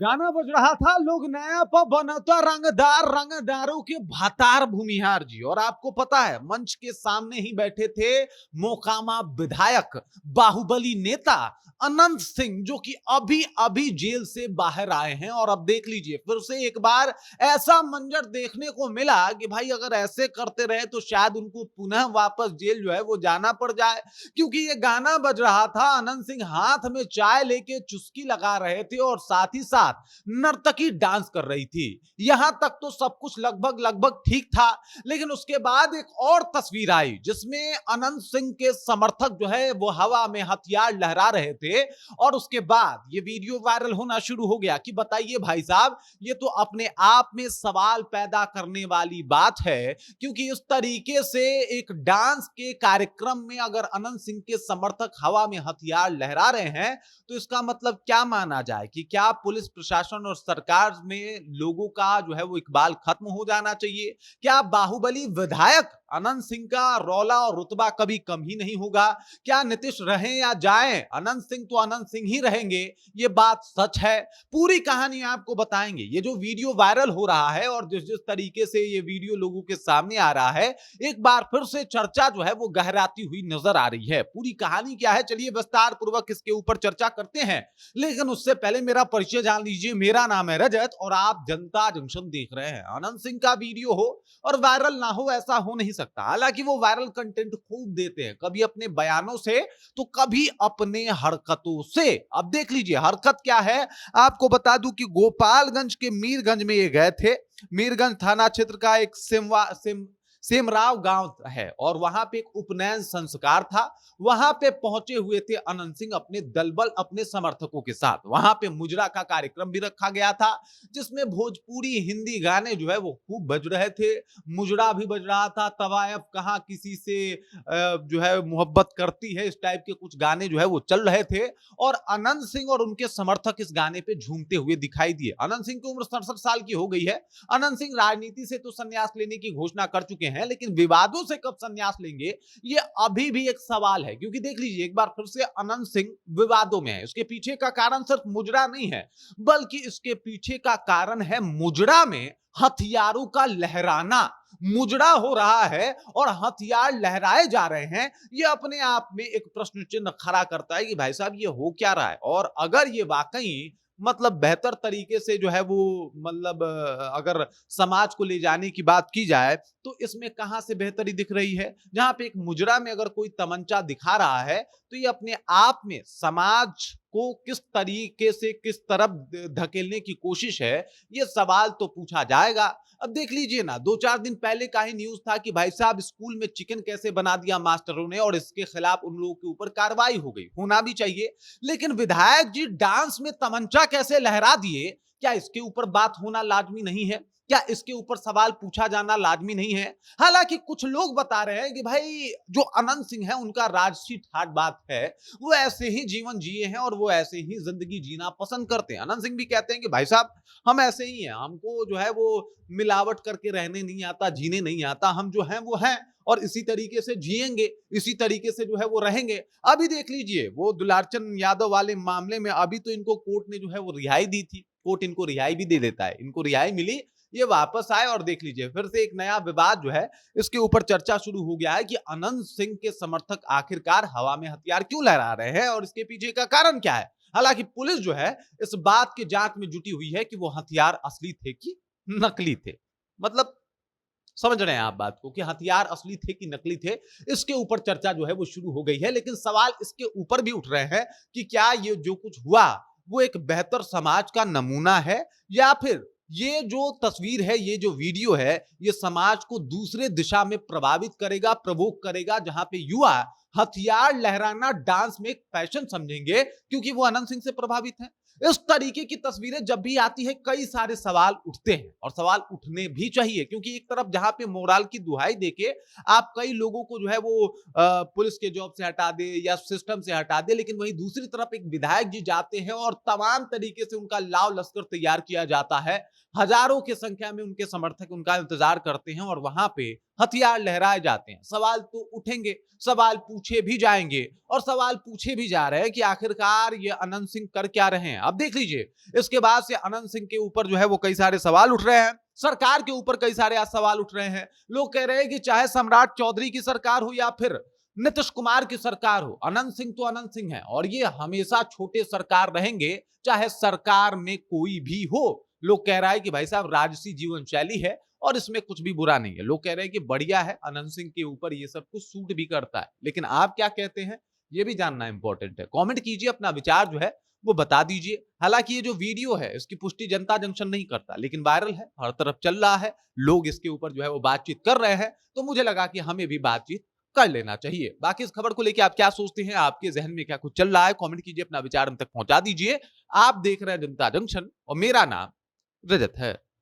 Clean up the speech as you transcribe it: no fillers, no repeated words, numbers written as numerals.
गाना बज रहा था, लोग नया प बनता रंगदार, रंगदारों के भातार भूमिहार जी। और आपको पता है, मंच के सामने ही बैठे थे मोकामा विधायक, बाहुबली नेता अनंत सिंह, जो कि अभी अभी जेल से बाहर आए हैं। और अब देख लीजिए, फिर से एक बार ऐसा मंजर देखने को मिला कि भाई अगर ऐसे करते रहे तो शायद उनको पुनः वापस जेल जो है वो जाना पड़ जाए। क्योंकि ये गाना बज रहा था, अनंत सिंह हाथ में चाय लेके चुस्की लगा रहे थे और साथ ही साथ नर्तकी डांस कर रही थी। यहां तक तो सब कुछ लगभग लगभग ठीक था, लेकिन उसके बाद एक और तस्वीर आई जिसमें अनंत सिंह के समर्थक जो है वो हवा में हथियार लहरा रहे थे। और उसके बाद ये वीडियो वायरल होना शुरू हो गया कि बताइए भाई साहब, ये तो अपने आप में सवाल पैदा करने वाली बात है। क्योंकि इस तरीके से एक डांस के कार्यक्रम में अगर अनंत सिंह के समर्थक हवा में हथियार लहरा रहे हैं, तो इसका मतलब क्या माना जाए कि क्या पुलिस प्रशासन और सरकार में लोगों का जो है वो इकबाल खत्म हो जाना चाहिए? क्या बाहुबली विधायक अनंत सिंह का रौला और रुतबा कभी कम ही नहीं होगा? क्या नीतीश रहें या जाएं, अनंत सिंह तो अनंत सिंह ही रहेंगे? ये बात सच है। पूरी कहानी आपको बताएंगे। ये जो वीडियो वायरल हो रहा है और जिस जिस तरीके से ये वीडियो लोगों के सामने आ रहा है, एक बार फिर से चर्चा जो है वो गहराती हुई नजर आ रही है। पूरी कहानी क्या है, चलिए विस्तार पूर्वक इसके ऊपर चर्चा करते हैं। लेकिन उससे पहले मेरा परिचय जान लीजिए। मेरा नाम है रजत और आप जनता जंक्शन देख रहे हैं। अनंत सिंह का वीडियो हो और वायरल ना हो, ऐसा हो नहीं सकता। हालांकि वो वायरल कंटेंट खूब देते हैं, कभी अपने बयानों से तो कभी अपने हरकतों से। अब देख लीजिए हरकत क्या है। आपको बता दूं कि गोपालगंज के मीरगंज में ये गए थे। मीरगंज थाना क्षेत्र का एक सेमराव गांव है और वहां पे एक उपनयन संस्कार था। वहां पे पहुंचे हुए थे अनंत सिंह अपने दलबल, अपने समर्थकों के साथ। वहां पे मुजरा का कार्यक्रम भी रखा गया था, जिसमें भोजपुरी हिंदी गाने जो है वो खूब बज रहे थे। मुजरा भी बज रहा था, तवायफ कहां किसी से जो है मोहब्बत करती है, इस टाइप के कुछ गाने जो है वो चल रहे थे। और अनंत सिंह और उनके समर्थक इस गाने पे झूमते हुए दिखाई दिए। अनंत सिंह की उम्र 67 साल की हो गई है। अनंत सिंह राजनीति से तो संन्यास लेने की घोषणा कर चुके हैं, लेकिन विवादों से कब संन्यास लेंगे, ये अभी भी एक सवाल है। क्योंकि देख लीजिए, एक बार फिर से अनंत सिंह विवादों में है। इसके पीछे का कारण सिर्फ मुजरा नहीं है, बल्कि इसके पीछे का कारण है मुजरा में हथियारों का लहराना। मुजरा हो रहा है और हथियार लहराए जा रहे हैं। ये अपने आप में एक प्रश्न चिन्ह खड़ा करता है कि भाई साहब ये हो क्या रहा है। और अगर ये वाकई मतलब बेहतर तरीके से जो है वो मतलब अगर समाज को ले जाने की बात की जाए, तो इसमें कहां से बेहतरी दिख रही है? जहां पे एक मुजरा में अगर कोई तमंचा दिखा रहा है, तो ये अपने आप में समाज को किस तरीके से किस तरफ धकेलने की कोशिश है, ये सवाल तो पूछा जाएगा। अब देख लीजिए ना, 2-4 दिन पहले का ही न्यूज था कि भाई साहब स्कूल में चिकन कैसे बना दिया मास्टरों ने, और इसके खिलाफ उन लोगों के ऊपर कार्रवाई हो गई। होना भी चाहिए। लेकिन विधायक जी डांस में तमंचा कैसे लहरा दिए, क्या इसके ऊपर बात होना लाजमी नहीं है? क्या इसके ऊपर सवाल पूछा जाना लाजमी नहीं है? हालांकि कुछ लोग बता रहे हैं कि भाई जो अनंत सिंह है उनका राजसी ठाट बात है, वो ऐसे ही जीवन जिए हैं और वो ऐसे ही जिंदगी जीना पसंद करते हैं। अनंत सिंह भी कहते हैं कि भाई साहब हम ऐसे ही हैं, हमको जो है वो मिलावट करके रहने नहीं आता, जीने नहीं आता। हम जो हैं वो हैं और इसी तरीके से जिएंगे, इसी तरीके से जो है वो रहेंगे। अभी देख लीजिए वो दुलारचंद यादव वाले मामले में अभी तो इनको कोर्ट ने जो है वो रिहाई दी थी। कोर्ट इनको रिहाई भी दे देता है, इनको रिहाई मिली, ये वापस आए और देख लीजिए फिर से एक नया विवाद जो है इसके ऊपर चर्चा शुरू हो गया है कि अनंत सिंह के समर्थक आखिरकार हवा में हथियार क्यों लहरा रहे हैं और इसके पीछे का कारण क्या है। हालांकि पुलिस जो है इस बात की जांच में जुटी हुई है कि वो हथियार असली थे कि नकली थे। मतलब समझ रहे हैं आप बात को कि हथियार असली थे कि नकली थे। इसके ऊपर चर्चा जो है वो शुरू हो गई है। लेकिन सवाल इसके ऊपर भी उठ रहे हैं कि क्या ये जो कुछ हुआ वो एक बेहतर समाज का नमूना है, या फिर ये जो तस्वीर है, ये जो वीडियो है, ये समाज को दूसरे दिशा में प्रभावित करेगा, प्रवोक करेगा, जहां पे युवा हथियार लहराना डांस में एक फैशन समझेंगे क्योंकि वो अनंत सिंह से प्रभावित है। इस तरीके की तस्वीरें जब भी आती है, कई सारे सवाल उठते हैं और सवाल उठने भी चाहिए। क्योंकि एक तरफ जहां पे मोराल की दुहाई देके आप कई लोगों को जो है वो पुलिस के जॉब से हटा दे या सिस्टम से हटा दे, लेकिन वहीं दूसरी तरफ एक विधायक जी जाते हैं और तमाम तरीके से उनका लाव लश्कर तैयार किया जाता है। हजारों की संख्या में उनके समर्थक उनका इंतजार करते हैं और वहां पे हथियार लहराए जाते हैं। सवाल तो उठेंगे, सवाल पूछे भी जाएंगे और सवाल पूछे भी जा रहे हैं कि आखिरकार ये अनंत सिंह कर क्या रहे हैं। अब देख लीजिए, इसके बाद से अनंत सिंह के ऊपर जो है वो कई सारे सवाल उठ रहे हैं, सरकार के ऊपर कई सारे सवाल उठ रहे हैं। लोग कह रहे हैं कि चाहे सम्राट चौधरी की सरकार हो या फिर नीतीश कुमार की सरकार हो, अनंत सिंह तो अनंत सिंह है और ये हमेशा छोटे सरकार रहेंगे, चाहे सरकार में कोई भी हो। लोग कह रहा है कि भाई साहब राजसी जीवन शैली है और इसमें कुछ भी बुरा नहीं है। लोग कह रहे हैं कि बढ़िया है, अनंत सिंह के ऊपर ये सब कुछ सूट भी करता है। लेकिन आप क्या कहते हैं, ये भी जानना इंपॉर्टेंट है। कमेंट कीजिए, अपना विचार जो है वो बता दीजिए। हालांकि ये जो वीडियो है इसकी पुष्टि जनता जंक्शन नहीं करता, लेकिन वायरल है, हर तरफ चल रहा है, लोग इसके ऊपर जो है वो बातचीत कर रहे हैं, तो मुझे लगा कि हमें भी बातचीत कर लेना चाहिए। बाकी इस खबर को लेकर आप क्या सोचते हैं, आपके जहन में क्या कुछ चल रहा है, कमेंट कीजिए, अपना विचार हम तक पहुंचा दीजिए। आप देख रहे हैं जनता जंक्शन और मेरा नाम रजत है।